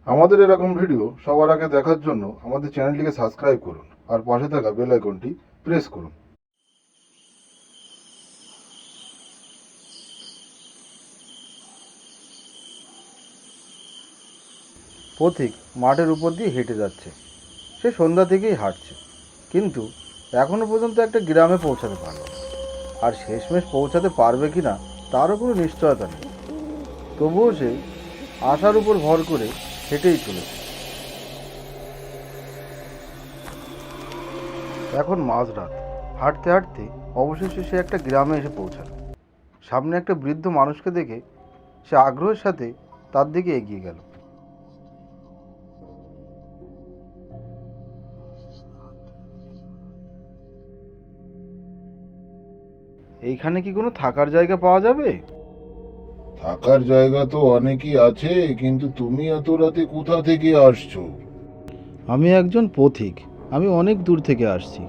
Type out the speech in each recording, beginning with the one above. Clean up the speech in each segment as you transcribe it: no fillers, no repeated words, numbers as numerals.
আমাদের এরকম ভিডিও সবার আগে দেখার জন্য আমাদের চ্যানেলটিকে সাবস্ক্রাইব করুন আর পাশে থাকা বেল আইকনটি প্রেস করুন। পথিক মাঠের উপর দিয়ে হেঁটে যাচ্ছে। সে সন্ধ্যা থেকেই হাঁটছে, কিন্তু এখনো পর্যন্ত একটা গ্রামে পৌঁছাতে পারল না। আর শেষমেশ পৌঁছাতে পারবে কি না তারও কোনো নিশ্চয়তা নেই। তবুও সে আশার উপর ভর করে হেঁটেই চলেছে। এখন মাঝরাত। হাঁটতে হাঁটতে অবশেষে সে একটা গ্রামে এসে পৌঁছালো। সামনে একটা বৃদ্ধ মানুষকে দেখে সে আগ্রহের সাথে তার দিকে এগিয়ে গেল। এইখানে কি কোনো থাকার জায়গা পাওয়া যাবে? থাকার জায়গা তো অনেকই আছে, কিন্তু তুমি এত রাতে কোথা থেকে আসছো? আমি একজন পথিক। আমি অনেক দূর থেকে আসছি।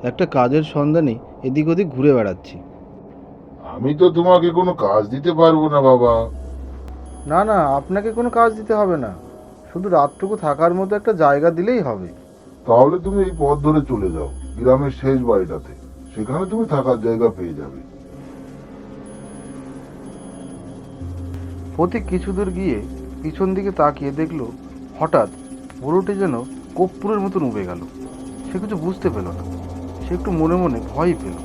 একটা কাজের সন্ধানে এদিক ওদিক ঘুরে বেড়াচ্ছি। আমি তো তোমাকে কোনো কাজ দিতে পারবো না বাবা। না না, আপনাকে কোনো কাজ দিতে হবে না। শুধু রাতটুকু থাকার মতো একটা জায়গা দিলেই হবে। তাহলে তুমি এই পথ ধরে চলে যাও গ্রামের শেষ বাড়িটাতে, সেখানে তুমি থাকার জায়গা পেয়ে যাবে। পথিক কিছু দূর গিয়ে পিছন দিকে তাকিয়ে দেখলো হঠাৎ বুড়োটি যেন কর্পূরের মতন উবে গেল। সে কিছু বুঝতে পেল না। সে একটু মনে মনে ভয়ই পেল।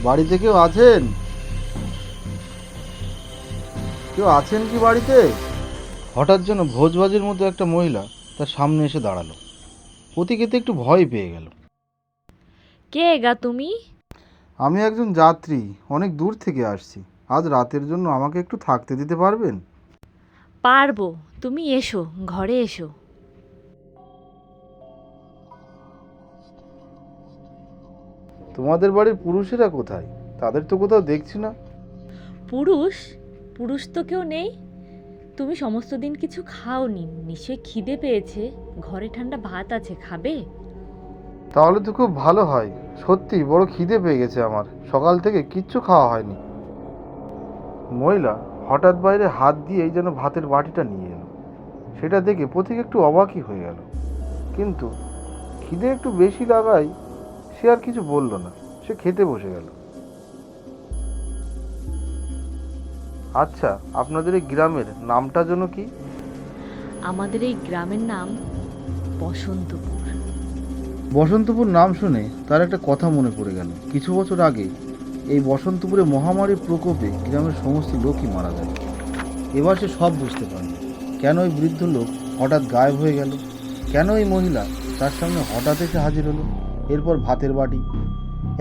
বাড়িতে কেউ আছেন? কেউ আছেন কি বাড়িতে? হঠাৎ যেন ভোজবাজির মতো একটা মহিলা তার সামনে এসে দাঁড়ালো। পথিক এতে একটু ভয় পেয়ে গেল। কে গা তুমি? আমি একজন যাত্রী, অনেক দূর থেকে আসছি। আজ রাতের জন্য আমাকে একটু থাকতে দিতে পারবেন? পারবো, তুমি এসো, ঘরে এসো। তোমাদের বাড়ির পুরুষেরা কোথায়? তাদের তো কোথাও দেখছি না। পুরুষ? পুরুষ তো কেউ নেই। তুমি সমস্ত দিন কিছু খাওনি, নিশ্চয়ই খিদে পেয়েছে। ঘরে ঠান্ডা ভাত আছে, খাবে? তাহলে তো খুব ভালো হয়। সত্যি বড় খিদে পেয়ে গেছে আমার। সকাল থেকে কিচ্ছু খাওয়া হয়নি। মহিলা হঠাৎ বাইরে হাত দিয়েই যেন ভাতের বাটিটা নিয়ে এলো। সেটা দেখে পথিক একটু অবাকই হয়ে গেল, কিন্তু খিদে একটু বেশি লাগায় সে আর কিছু বলল না। সে খেতে বসে গেল। আচ্ছা, আপনাদের এই গ্রামের নামটা যেন কি? আমাদের এই গ্রামের নাম বসন্তপুর। বসন্তপুর নাম শুনে তার একটা কথা মনে পড়ে গেল। কিছু বছর আগে এই বসন্তপুরে মহামারীর প্রকোপে গ্রামের সমস্ত লোকই মারা যায়। এবার সে সব বুঝতে পারল। কেন ওই বৃদ্ধ লোক হঠাৎ গায়েব হয়ে গেল, কেন এই মহিলা তার সামনে হঠাৎ এসে হাজির হলো, এরপর ভাতের বাটি।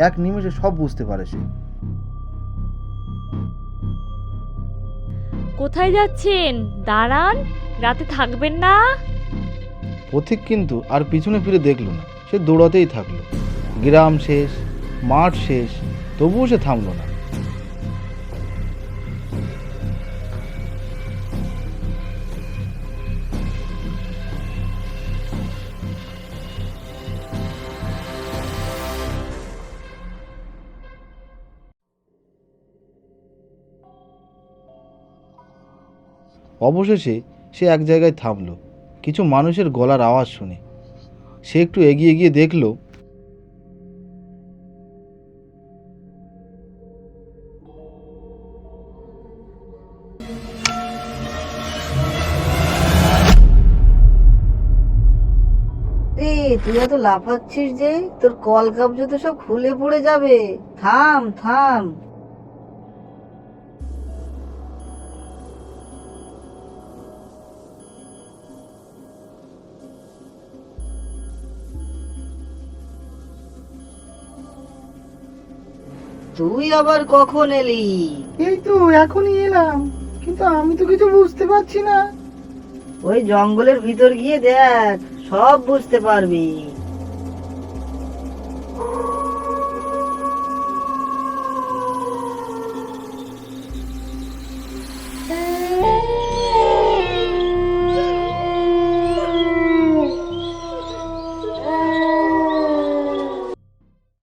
এক নিমেষে সব বুঝতে পারে সে। কোথায় যাচ্ছেন? দাঁড়ান, রাতে থাকবেন না? পথিক কিন্তু আর পিছনে ফিরে দেখল না। সে দৌড়াতেই থাকলো। গ্রাম শেষ, মাঠ শেষ, তবুও সে থামল না। অবশেষে সে এক জায়গায় থামল, কিছু মানুষের গলার আওয়াজ শুনে। সে একটু এগিয়ে গিয়ে দেখল রে, তুই এত লাফাচ্ছিস যে তোর কল কাপ তো সব খুলে পড়ে যাবে। থাম থাম। তুই আবার কখন এলি? এই তো এখনই এলাম, কিন্তু আমি তো কিছু বুঝতে পারছি না। ওই জঙ্গলের ভিতর গিয়ে দেখ, সব বুঝতে পারবি।